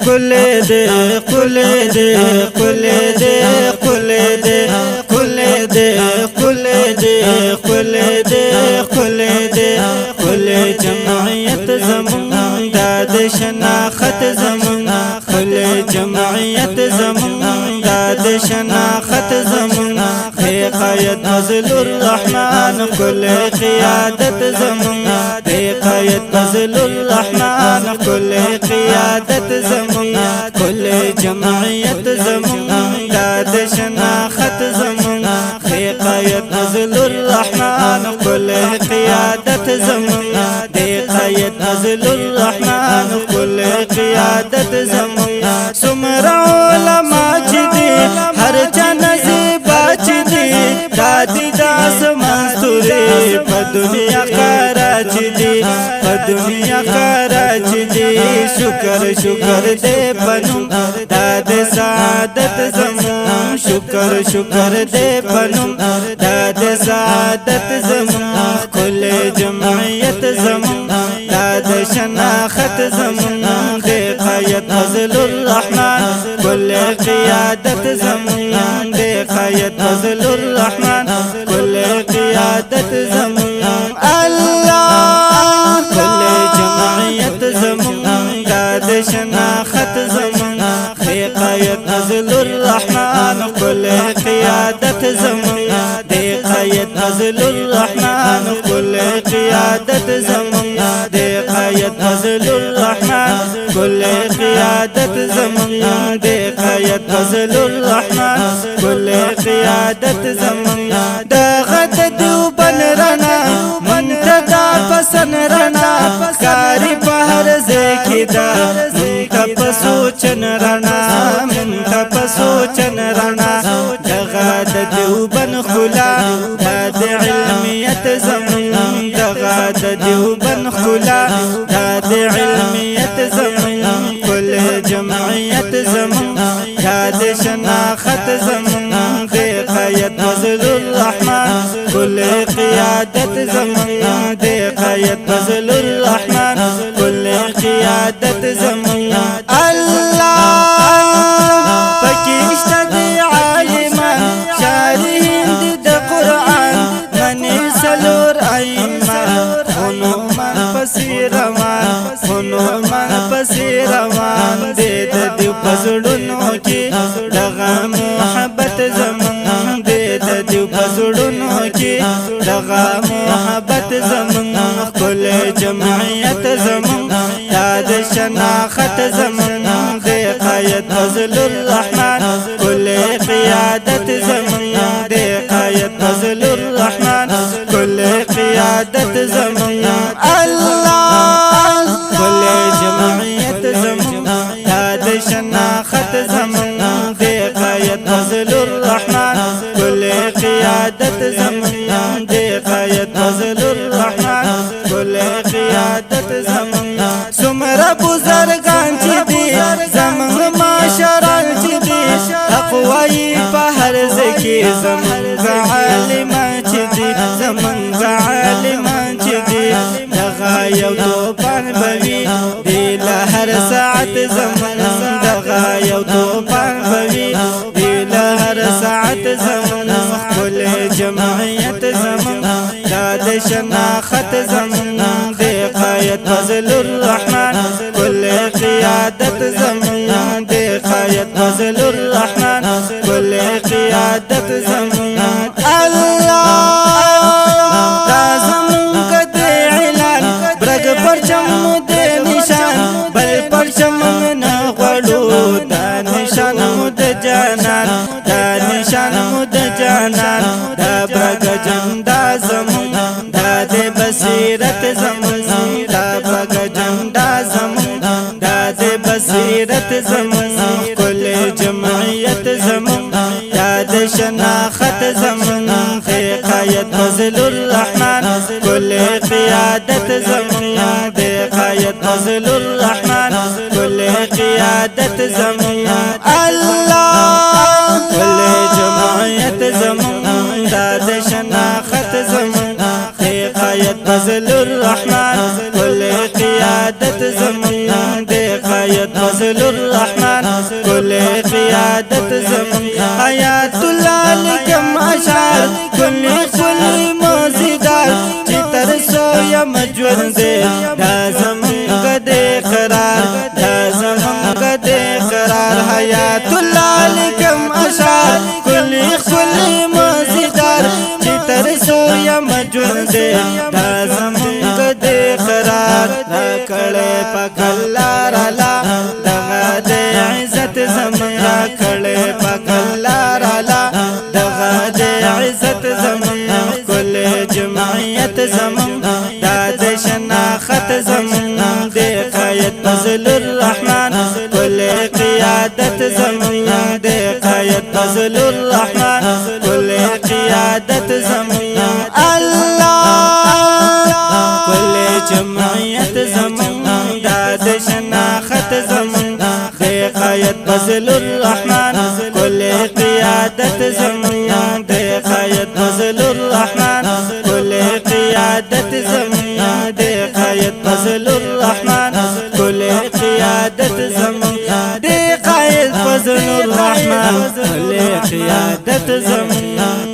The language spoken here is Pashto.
قل دے قل دے قل دے قل دے قل دے قل دے قل دے قل دے قل جمعیت زمون داد شناخت زمون قل جمعیت زمون داد شناخت زمون قائد فضل الرحمن قل قیادت زمون قائد فضل الرحمن قل قیادت زمون قل جمعیت زمون داد شناخت زمون قائد فضل الرحمن قل قیادت زمون قائد فضل الرحمن قل قیادت زمون سمرا علماء چدی ہر چن دادی داس منصوری پا دنیا کراچ دی پا دنیا کراچ دی شکر شکر دے پنم داد سعادت زمون شکر شکر دے پنم داد سعادت زمون کل جمعیت زمون داد شناخت زمون دے قائد فضل الرحمن کل قیادت زمون دے قائد فضل الرحمن کل قیادت زمون اللہ کل جمعیت زمون داد شناخت زمون دے قائد فضل الرحمن کل قیادت زمون دے قائد فضل الرحمن کل قیادت زمون دے قائد فضل الرحمن کل قیادت زمون دے قائد فضل الرحمن کل قیادت زمون دا غد دیوبن رنا منتدا پسن رنا کاری پہر زیکی دا منتا پسوچن رنا منتا پسوچن رنا دا غد دیوبن خلا دا علمیت زمون دا غد دیوبن خلا دا علمیت زمون کل جمعیت زمون دا شناخت زمون دے قائد فضل الرحمن کل قیادت زمون دے قائد فضل الرحمن کل قیادت زمون اللہ پکیشت دی عالمان شارحین دی قرآن منی سلور ایمان خنومان پسی روان خنومان پسی روان دے دی پزڑنو کی دغا محبت زمون دے دی پزڑنو کی دغا محبت زمون کل جمعیت زمون داد شناخت زمون دے قائد فضل الرحمن کل قیادت زمون دے قائد فضل الرحمن کل قیادت زمون اللہ کل جمعیت زمون داد شناخت زمون دے قائد فضل الرحمن کل قیادت زمون دے قائد فضل الرحمن کل قیادت زمون سمرا بزرگان چی دی زمون معاشران چی دی اقوائی پہر زکی زمون کا عالمان چی دی زمون کا عالمان چی دی دغا یو توپان بوی دی لہر ساعت زمون دغا یو توپان بوی دی لہر ساعت زمون کل جمعیت زمون داد شناخت زمون دے قائد فضل الرحمن کل قیادت زمون دے قائد فضل الرحمن کل قیادت زمون اللہ دا زمون کدے اعلان برگ پرچم دے نشان بل پرچم نغوڑو دا نشان مد جانان دا نشان مد جانان دا برگ جندا زمون دا دے بصیرت زمون دا برگ جندا زمون دا دے بصیرت زمون کل جمعیت زمون دا دے شناخت زمون قائد فضل الرحمن کل قیادت زمون دے قائد فضل الرحمن کل قیادت زمون اللہ کل جمعیت زمون داد شناخت زمون قائد فضل الرحمن کل قیادت زمون دے قائد فضل الرحمن الرحمن كل قیادت زمون حیات الله لکم اشعار کل موزیدار چی ترسو یم ژوند دا زمون قد قرار دا زمون قد قرار حیات الله لکم اشعار کل موزیدار چی ترسو یم ژوند دا زمون قد قرار کړه پکلار الله دغه د عزت زمون را کړه پکلار الله دغه د عزت زمون کل جمعیت زمون دا د شناخت زمون د قایت فضل الرحمن کل قیادت زمون د قایت فضل الرحمن کل قیادت زمون الله کل جمعیت زمون دا د شناخت زمون د قایت فضل الرحمن کل قیادت زمون د قایت فضل الرحمن کل قیادت زمون د قایت فضل الرحمن کل قیادت زمون د قایت فضل الرحمن کل قیادت زمون